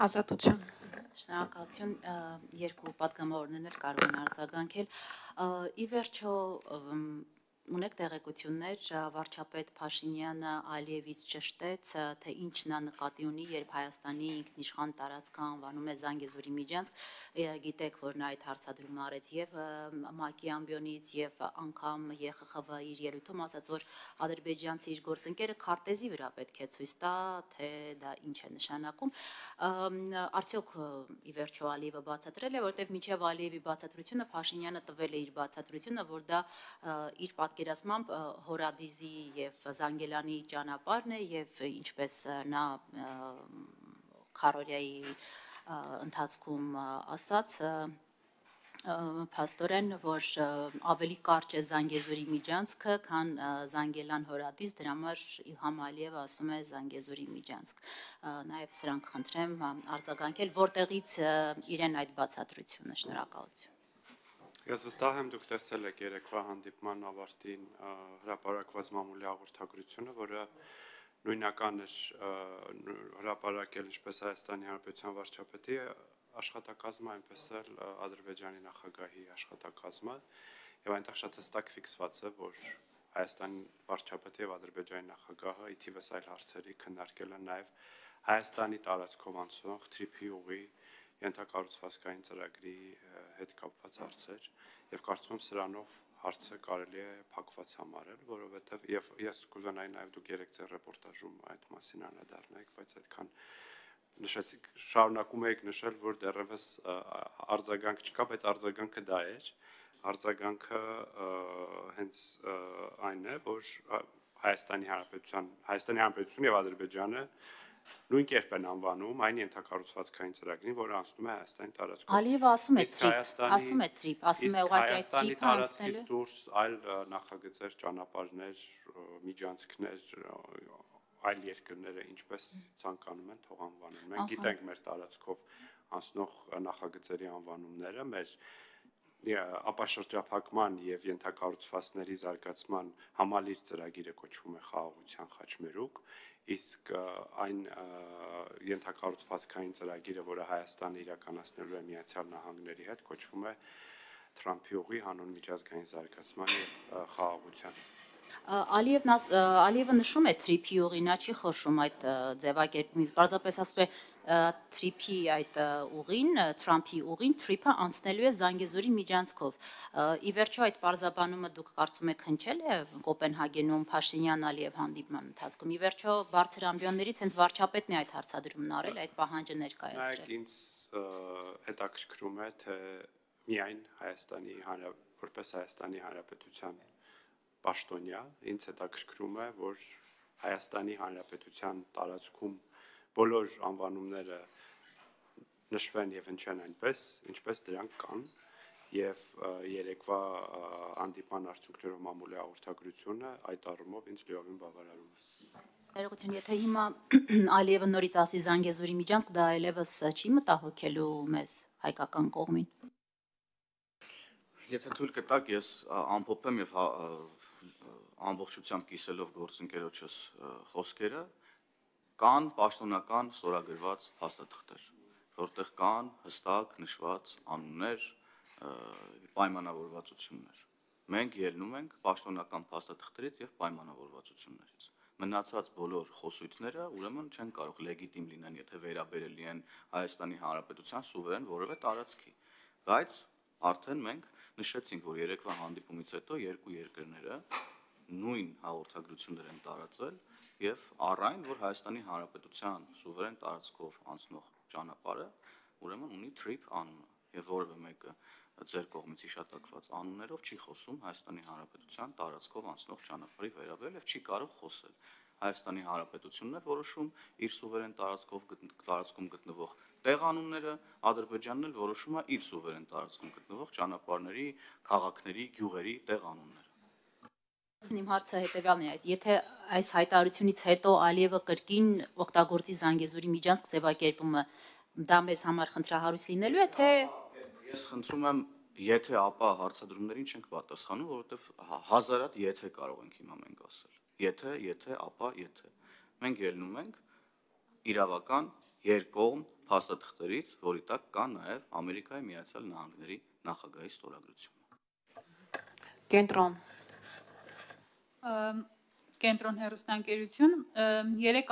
Ազատություն։ Շնորհակալություն, երկու պատգամավորներն էլ կարող են արձագանքել։ Ի վերջո ունեք տեղեկություններ, վարչապետ Փաշինյանը Ալիևից ճշտեց, թե ինչ նա նկատի ունի, երբ Հայաստանի ինքնիշխան տարածքը անվանում է Զանգեզուրի միջանցք, գիտեք, որ նա այդ հարցադրումն արեց եւ ՄԱԿ-ի ամբիոնից եւ անգամ ԵԽԽՎ-ի իր ելույթում ասաց, որ ադրբեջանցի իր գործընկերը քարտեզի վրա պետք է ցույց տա, թե դա ինչ է նշանակում։ Արդյոք ի վերջո Ալիևը բացատրել է, որտեղ մինչև Ալիևի բացատրությունը Փաշինյանը տվել է իր բացատրությունը, որ դա իր պատկերացմամբ Հորադիզի եւ Զանգելանի ճանապարհն է եւ ինչպես նա Քարորիայի ընթացքում ասաց փաստորեն, որ ավելի կարճ է Զանգեզուրի միջանցքը, քան Զանգելան Հորադիզ, դրա համար Իլհամ Ալիևը ասում է Զանգեզուրի միջանցք։ Նաև սրանք խնդրեմ արձագանքել, որտեղից իրեն այդ բացատրությունը, շնորհակալություն։ Ես վստահ եմ, դուք տեսել եք երեկվա հանդիպման ավարտին հրապարակված մամուլի հաղորդագրությունը, որը նույնական էր հրապարակել ինչպես Հայաստանի Հանրապետության վարչապետի աշխատակազմը, այնպես էլ Ադրբեջանի նախագահի աշխատակազմը, եւ այնտեղ շատ հստակ ֆիքսված է, որ Հայաստանի վարչապետը եւ Ադրբեջանի նախագահը ի թիվս այլ հարցերի քննարկել են նաեւ Հայաստանի տարածքով անցնող թրիփի ուղի ենթակառուցվածքային ծրագրի հետ կապված հարցեր եւ կարծում եմ սրանով հարցը կարելի է փակված համարել, որովհետեւ եւ ես կուզենայի նաեւ դուք երեք ձեր ռեպորտաժում այդ մասին անդրադառնայիք, բայց այդքան նշեցիք, շարունակում եք նշել, որ դեռևս արձագանք չկա, բայց արձագանքը դա էր, արձագանքը հենց այն է, որ Հայաստանի Հանրապետությունը եւ Ադրբեջանը նույն կերպ են անվանում այն ենթակառուցվածքային ծրագրին, որը անցնում է Հայաստանի տարածքով։ Ալիևը ասում է թրիփ, ասում է ուղղակի այդ թրիփը անցնելու դուրս այլ նախագծեր, ճանապարհներ, միջանցքներ, այլ երկրները ինչպես ցանկանում են թող անվանեն։ Մենք գիտենք մեր տարածքով անցնող նախագծերի անվանումները, մեր ապաշրջափակման եւ ենթակառուցվածքների զարգացման համալիր ծրագիրը կոչվում է Խաղաղության խաչմերուկ, իսկ այն ենթակառուցվածքային ծրագիրը, որը Հայաստանը իրականացնելու է Միացյալ Նահանգների հետ, կոչվում է Թրամփի ուղի հանուն միջազգային զարգացման եւ խաղաղության։ Ալիևը նշում է թրիփի ուղին, նա չի խորշում այդ ձևակերպումից, պարզապես ասում է թրիփի այդ ուղին, Թրամփի ուղին, թրիփը անցնելու է Զանգեզուրի միջանցքով։ Ի վերջո այդ պարզաբանումը դուք կարծում եք հնչել է Կոպենհագենում Փաշինյան-Ալիև հանդիպման ընթացքում։ Ի վերջո բարձր ամբիոններից հենց վարչապետն է այդ հարցադրումն արել, այդ պահանջը ներկայացրել։ Ինձ հետաքրքրում է, թե միայն որպես Հայաստանի Հանրապետության պաշտոնյա, ինձ հետաքրքրում է, որ Հայաստանի Հանրապետության տարածքում բոլոր անվանումները նշվեն եւ հնչեն այնպես, ինչպես դրանք կան, եւ երեկվա հանդիպման արդյունքներով մամուլի հաղորդագրությունը այդ առումով ինձ լիովին բավարարում է։ Ներողություն, եթե հիմա Ալիևը նորից ասի Զանգեզուրի միջանցք, դա այլևս չի մտահոգելու մեզ հայկական կողմին։ Եթե թույլ կտաք, ես ամփոփեմ եւ ամբողջությամբ կիսելով գործընկերոջս խոսքերը, կան պաշտոնական ստորագրված փաստաթղթեր, որտեղ կան հստակ նշված անուններ, պայմանավորվածություններ։ Մենք ելնում ենք պաշտոնական փաստաթղթերից եւ պայմանավորվածություններից։ Մնացած բոլոր խոսույթները ուրեմն չեն կարող լեգիտիմ լինեն, եթե վերաբերելի են Հայաստանի Հանրապետության սուվերեն որևէ տարածքի։ Բայց արդեն մենք նշեցինք, որ երեկվա հանդիպումից հետո երկու երկրները նույն հաղորդագրություններ են տարածել եւ առայն, որ Հայաստանի Հանրապետության սուվերեն տարածքով անցնող ճանապարհը ուրեմն ունի TRIP անունը եւ որևէ մեկը ձեր կողմից հիշատակված անուններով չի խոսում Հայաստանի Հանրապետության տարածքով անցնող ճանապարհի վերաբերյալ եւ չի կարող խոսել։ Հայաստանի Հանրապետությունն է որոշում իր սուվերեն տարածքում գտնվող տեղանունները, Ադրբեջանն էլ որոշում է իր սուվերեն տարածքում գտնվող ճանապարհների, քաղաքների, գյուղերի տեղանունները։ Իմ հարցը հետեւյալն է, եթե այս հայտարարությունից հետո Ալիևը կրկին օգտագործի Զանգեզուրի միջանցք ձևակերպումը, դա մեզ համար խնդրահարույց լինելու է, թե Ես խնդրում եմ, եթե ապա հարցադրումներին չենք պատասխանում, որովհետև հազարատ եթե կարող ենք հիմա մենք ասել։ Եթե, ապա եթե։ Մենք ելնում ենք իրավական երկկողմ փաստաթղթերից, որի տակ կա նաև Ամերիկայի Միացյալ Նահանգների նախագահի ստորագրությունը։ Կենտրոն Կենտրոն հեռուստաընկերություն 3